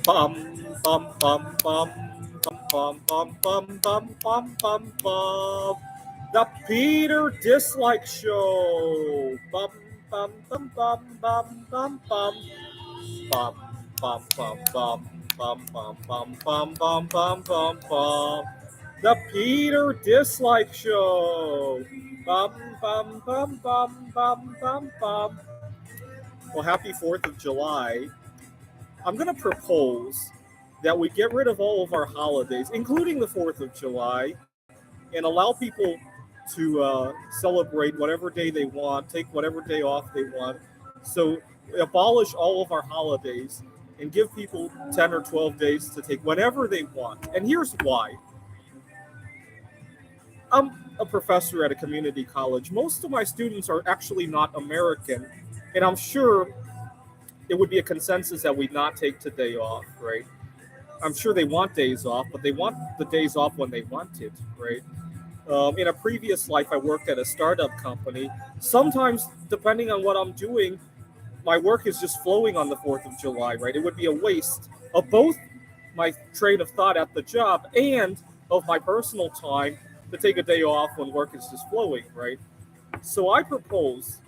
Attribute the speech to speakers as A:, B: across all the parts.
A: Bum bum bum bum bum bum bum bum bum bum bum. The Peter Dislike Show. Bum bum bum bum bum bum bum bum bum bum bum bum bum bum bum bum bum bum bum. The Peter Dislike Show. Bum bum bum bum bum bum bum. Well, happy 4th of July. I'm going to propose that we get rid of all of our holidays, including the 4th of July, and allow people to celebrate whatever day they want, take whatever day off they want. So abolish all of our holidays and give people 10 or 12 days to take whatever they want. And here's why. I'm a professor at a community college. Most of my students are actually not American, and I'm sure it would be a consensus that we not take today off, right? I'm sure they want days off, but they want the days off when they want it, right? In a previous life, I worked at a startup company. Sometimes, depending on what I'm doing, my work is just flowing on the 4th of July, right? It would be a waste of both my train of thought at the job and of my personal time to take a day off when work is just flowing, right? So I propose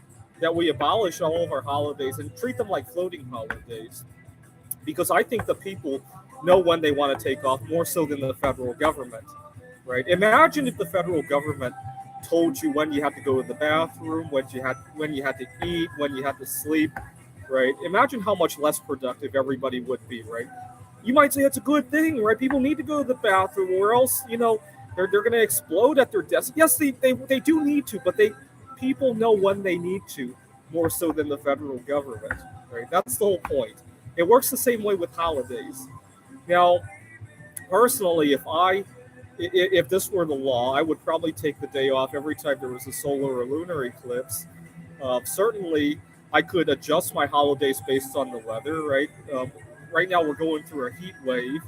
A: that we abolish all of our holidays and treat them like floating holidays because I think the people know when they want to take off more so than the federal government, right? Imagine if the federal government told you when you had to go to the bathroom, when you had to eat, when you had to sleep, right? Imagine how much less productive everybody would be, right? You might say it's a good thing, right? People need to go to the bathroom, or else, they're going to explode at their desk. Yes, they do need to, but people know when they need to more so than the federal government, right? That's the whole point. It works the same way with holidays. Now, personally, if this were the law, I would probably take the day off every time there was a solar or lunar eclipse. Certainly, I could adjust my holidays based on the weather, right? Right now, we're going through a heat wave,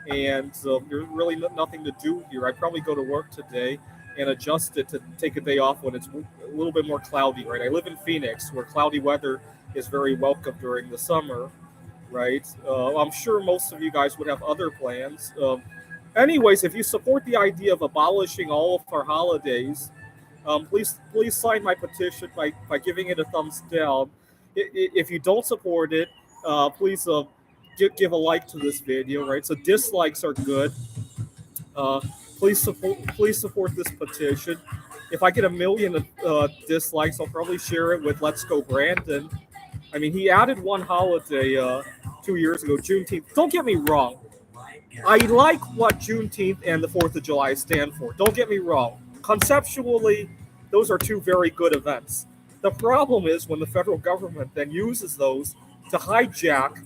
A: and there's really nothing to do here. I'd probably go to work today and adjust it to take a day off when it's a little bit more cloudy, right? I live in Phoenix, where cloudy weather is very welcome during the summer, right? I'm sure most of you guys would have other plans. Anyways, if you support the idea of abolishing all of our holidays, please sign my petition by giving it a thumbs down. If you don't support it, please give a like to this video, right? So dislikes are good. Uh, please support this petition. If I get a million dislikes, I'll probably share it with Let's Go Brandon. I mean, he added one holiday 2 years ago, Juneteenth. Don't get me wrong. I like what Juneteenth and the 4th of July stand for. Don't get me wrong. Conceptually, those are two very good events. The problem is when the federal government then uses those to hijack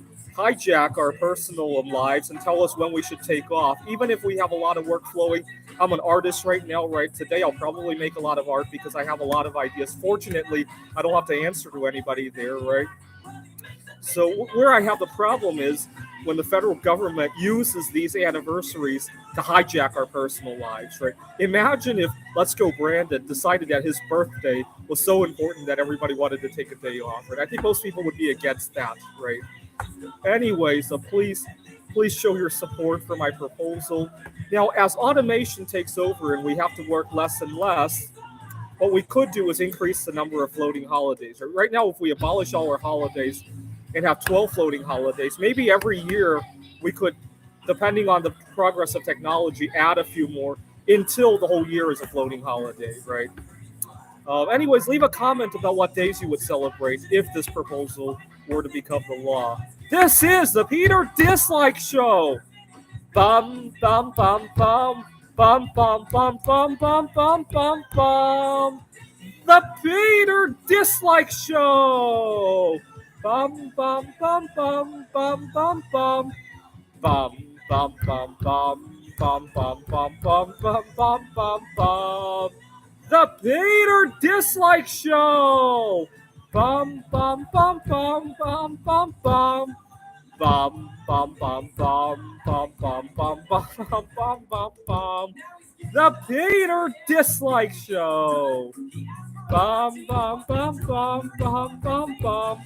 A: our personal lives and tell us when we should take off, even if we have a lot of work flowing. I'm an artist right now, right? Today I'll probably make a lot of art because I have a lot of ideas. Fortunately, I don't have to answer to anybody there, right? So where I have the problem is when the federal government uses these anniversaries to hijack our personal lives, right? Imagine if Let's Go Brandon decided that his birthday was so important that everybody wanted to take a day off, right? I think most people would be against that, right? Anyway, so please show your support for my proposal. Now, as automation takes over and we have to work less and less, what we could do is increase the number of floating holidays. Right now, if we abolish all our holidays and have 12 floating holidays, maybe every year we could, depending on the progress of technology, add a few more until the whole year is a floating holiday, right? Anyways, leave a comment about what days you would celebrate if this proposal were to become the law. This is the Peter Dislike Show. Bum bum bum bum bum bum bum bum bum bum bum bum. The Peter Dislike Show. Bum bum bum bum bum bum bum bum bum bum bum bum bum bum bum bum bum bum bum. The Peter Dislike Show. Bum bum bum bum bum bum bum bum bum bum bum bum bum bum bum bum bum bum. The Peter Dislike Show. Bum bum bum bum bum bum bum.